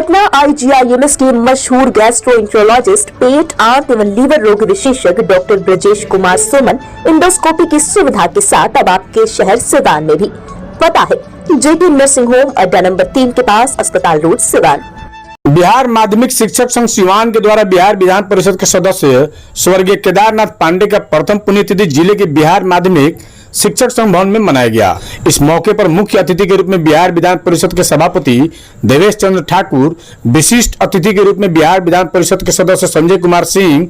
Patna IGIMS के मशहूर gastroenterologist, पेट, आंत एवं लीवर रोग विशेषज्ञ डॉक्टर ब्रजेश कुमार सुमन इंडोस्कोपी की सुविधा के साथ अब आपके शहर सिवान में भी। पता है JT नर्सिंग होम, अड्डा नंबर 3 के पास, अस्पताल रोड, सिवान। बिहार माध्यमिक शिक्षक संघ सिवान के द्वारा बिहार विधान परिषद के सदस्य स्वर्गीय केदारनाथ पांडे का प्रथम पुण्यतिथि जिले के बिहार माध्यमिक शिक्षक संघ भवन में मनाया गया। इस मौके पर मुख्य अतिथि के रूप में बिहार विधान परिषद के सभापति देवेश चंद्र ठाकुर, विशिष्ट अतिथि के रूप में बिहार विधान परिषद के सदस्य संजय कुमार सिंह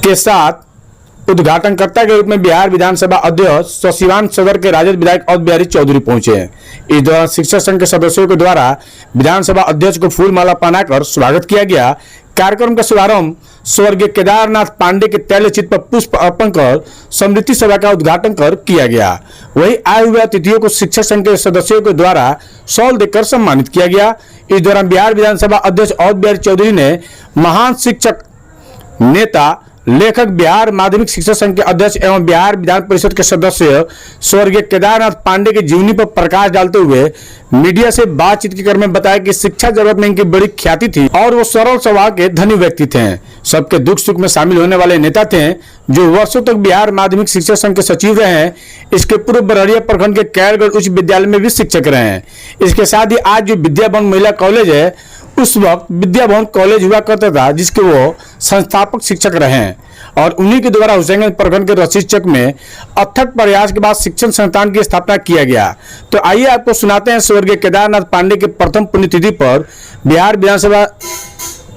के साथ उद्घाटनकर्ता के रूप में बिहार विधानसभा अध्यक्ष सिवान सदर के राजद विधायक अवध बिहारी चौधरी पहुंचे। इस दौरान शिक्षक संघ के सदस्यों के द्वारा विधानसभा अध्यक्ष को फूल माला पहनाकर स्वागत किया गया। कार्यक्रम का शुभारंभ स्वर्गीय केदारनाथ पांडे के तैलचित्र पर पुष्प अर्पण कर समृद्धि सभा का उद्घाटन कर किया गया। वहीं आए हुए अतिथियों को शिक्षक संघ के सदस्यों के द्वारा शॉल देकर सम्मानित किया गया। इस दौरान बिहार विधानसभा अध्यक्ष अवध बिहारी चौधरी ने महान शिक्षक, नेता, लेखक, बिहार माध्यमिक शिक्षक संघ के अध्यक्ष एवं बिहार विधान परिषद के सदस्य स्वर्गीय केदारनाथ पांडे की जीवनी पर प्रकाश डालते हुए मीडिया से बातचीत के क्रम में बताया कि शिक्षा जगत में इनकी बड़ी ख्याति थी और वो सरल स्वभाव के धनी व्यक्ति थे। सबके दुख सुख में शामिल होने वाले नेता थे जो वर्षों तक बिहार माध्यमिक शिक्षक संघ के सचिव रहे हैं। इसके पूर्व बरहरिया प्रखंड के कैरगढ़ उच्च विद्यालय में भी शिक्षक रहे हैं। इसके साथ ही आज जो विद्या भवन महिला कॉलेज है, उस वक्त विद्या भवन कॉलेज हुआ करता था जिसके वो संस्थापक शिक्षक रहे हैं और उन्हीं के द्वारा हुसैनगंज प्रखंड के रसीदचक में अथक प्रयास के बाद शिक्षण संस्थान की स्थापना किया गया। तो आइए आपको सुनाते हैं स्वर्गीय केदारनाथ पांडे के प्रथम पुण्यतिथि पर बिहार विधानसभा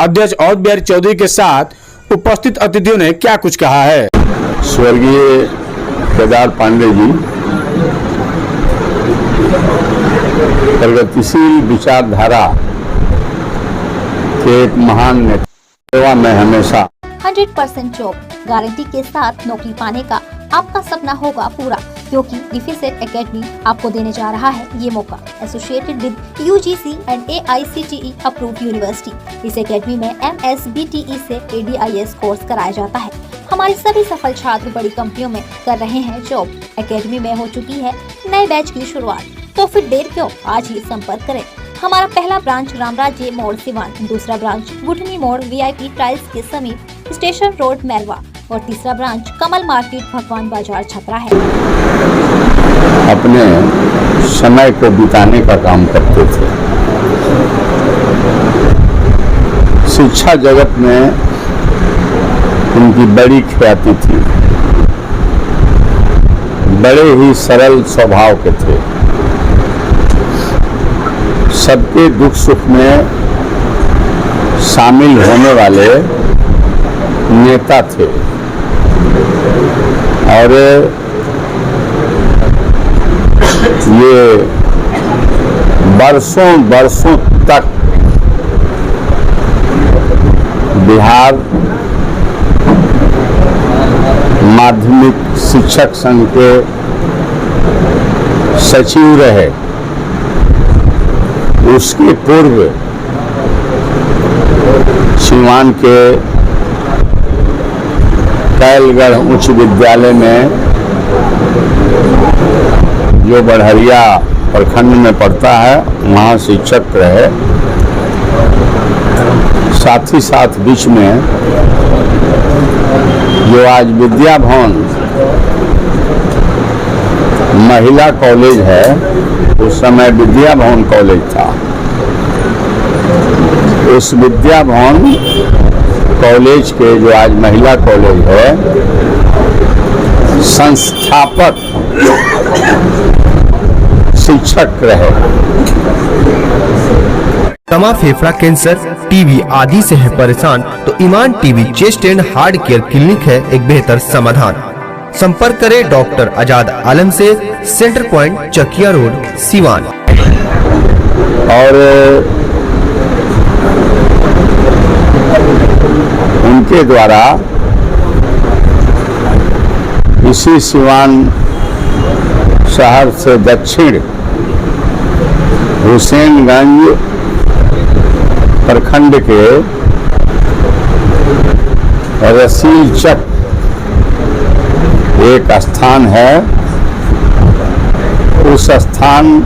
अध्यक्ष अवध बिहारी चौधरी के साथ उपस्थित अतिथियों ने क्या कुछ कहा है। स्वर्गीय केदार पांडे जी प्रगतिशील विचारधारा के एक महान नेता में हमेशा 100% जॉब गारंटी के साथ नौकरी पाने का आपका सपना होगा पूरा, क्योंकि डिफेसेट एकेडमी आपको देने जा रहा है ये मौका। Associated with UGC and AICTE approved university. इस एकेडमी में MSBTE से ADIS कोर्स कराया जाता है। हमारे सभी सफल छात्र बड़ी कंपनियों में कर रहे हैं जॉब। एकेडमी में हो चुकी है नए बैच की शुरुआत, तो फिर देर क्यों, आज ही संपर्क करें। हमारा पहला ब्रांच रामराज्य मोड़ सिवान, दूसरा ब्रांच बुटनी मोड़ VIP टाइल्स के समीप स्टेशन रोड मैरवा और तीसरा ब्रांच कमल मार्केट भगवान बाजार छपरा है। अपने समय को बिताने का काम करते थे। शिक्षा जगत में उनकी बड़ी ख्याति थी। बड़े ही सरल स्वभाव के थे। सबके दुख सुख में शामिल होने वाले नेता थे और ये बरसों बरसों तक बिहार माध्यमिक शिक्षक संघ के सचिव रहे। उसके पूर्व सिवान के कैलगढ़ उच्च विद्यालय में जो बरहरिया प्रखंड में पड़ता है वहाँ शिक्षक रहे। साथ ही साथ बीच में जो आज विद्या भवन महिला कॉलेज है, उस समय विद्या भवन कॉलेज था। उस विद्या भवन कॉलेज के जो आज महिला कॉलेज है, संस्थापक शिक्षक रहे। दमा, फेफड़ा कैंसर, टीबी आदि से है परेशान तो Iman TB chest and heart care clinic है एक बेहतर समाधान। संपर्क करें डॉक्टर आजाद आलम से, centre point Chakia road Siwan. और उनके द्वारा इसी सिवान शहर से दक्षिण हुसैनगंज प्रखंड के रसीलचक एक स्थान है। उस स्थान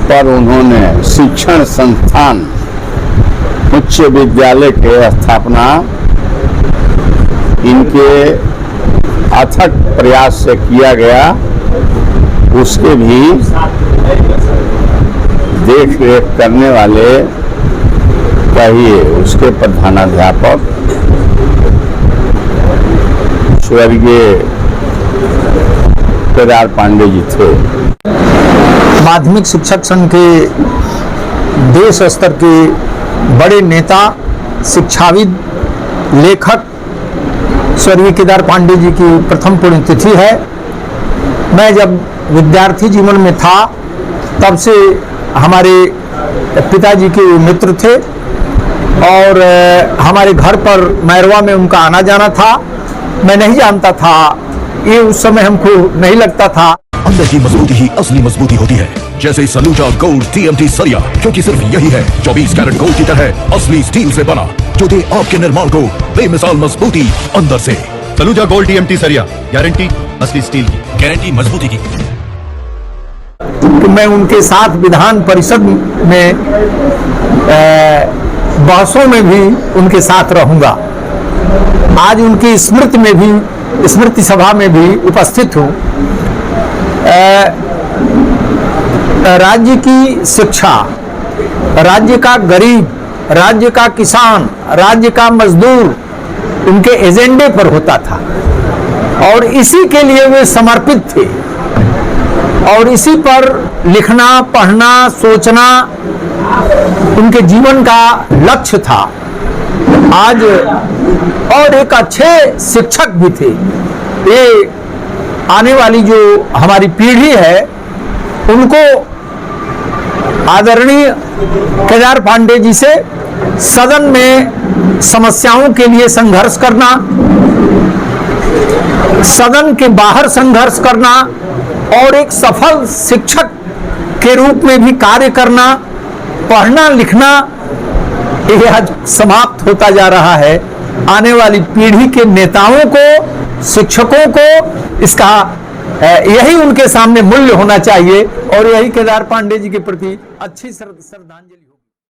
पर उन्होंने शिक्षण संस्थान उच्च विद्यालय के स्थापना इनके अथक प्रयास से किया गया, उसके भी देख रेख करने वाले कहिए उसके प्रधानाध्यापक स्वर्गीय केदार पांडे जी थे। माध्यमिक शिक्षक संघ के देश स्तर के बड़े नेता, शिक्षाविद, लेखक स्वर्गीय केदार पांडे जी की प्रथम पुण्यतिथि है। मैं जब विद्यार्थी जीवन में था तब से हमारे पिताजी के मित्र थे और हमारे घर पर मैरवा में उनका आना जाना था। मैं नहीं जानता था, ये उस समय हमको नहीं लगता था। अंदर की मजबूती ही असली मजबूती होती है, जैसे सलूजा गोल्ड TMT सरिया, क्योंकि सिर्फ यही है 24 कैरेट गोल्ड की तरह असली स्टील से बना, जो दे आपके निर्माण को बेमिसाल मजबूती अंदर से। सलूजा गोल्ड TMT सरिया, गारंटी असली स्टील की, गारंटी मजबूती की। कि मैं उनके साथ विधान परिषद में बहसों में भी उनके साथ रहूंगा। आज उनकी स्मृति में भी, स्मृति सभा में भी उपस्थित हूँ। राज्य की शिक्षा, राज्य का गरीब, राज्य का किसान, राज्य का मजदूर उनके एजेंडे पर होता था और इसी के लिए वे समर्पित थे और इसी पर लिखना, पढ़ना, सोचना उनके जीवन का लक्ष्य था। आज और एक अच्छे शिक्षक भी थे। ये आने वाली जो हमारी पीढ़ी है उनको आदरणीय केदार पांडे जी से सदन में समस्याओं के लिए संघर्ष करना, सदन के बाहर संघर्ष करना और एक सफल शिक्षक के रूप में भी कार्य करना, पढ़ना लिखना, ये आज समाप्त होता जा रहा है। आने वाली पीढ़ी के नेताओं को, शिक्षकों को इसका यही उनके सामने मूल्य होना चाहिए और यही केदार पांडे जी के प्रति अच्छी श्रद्धांजलि।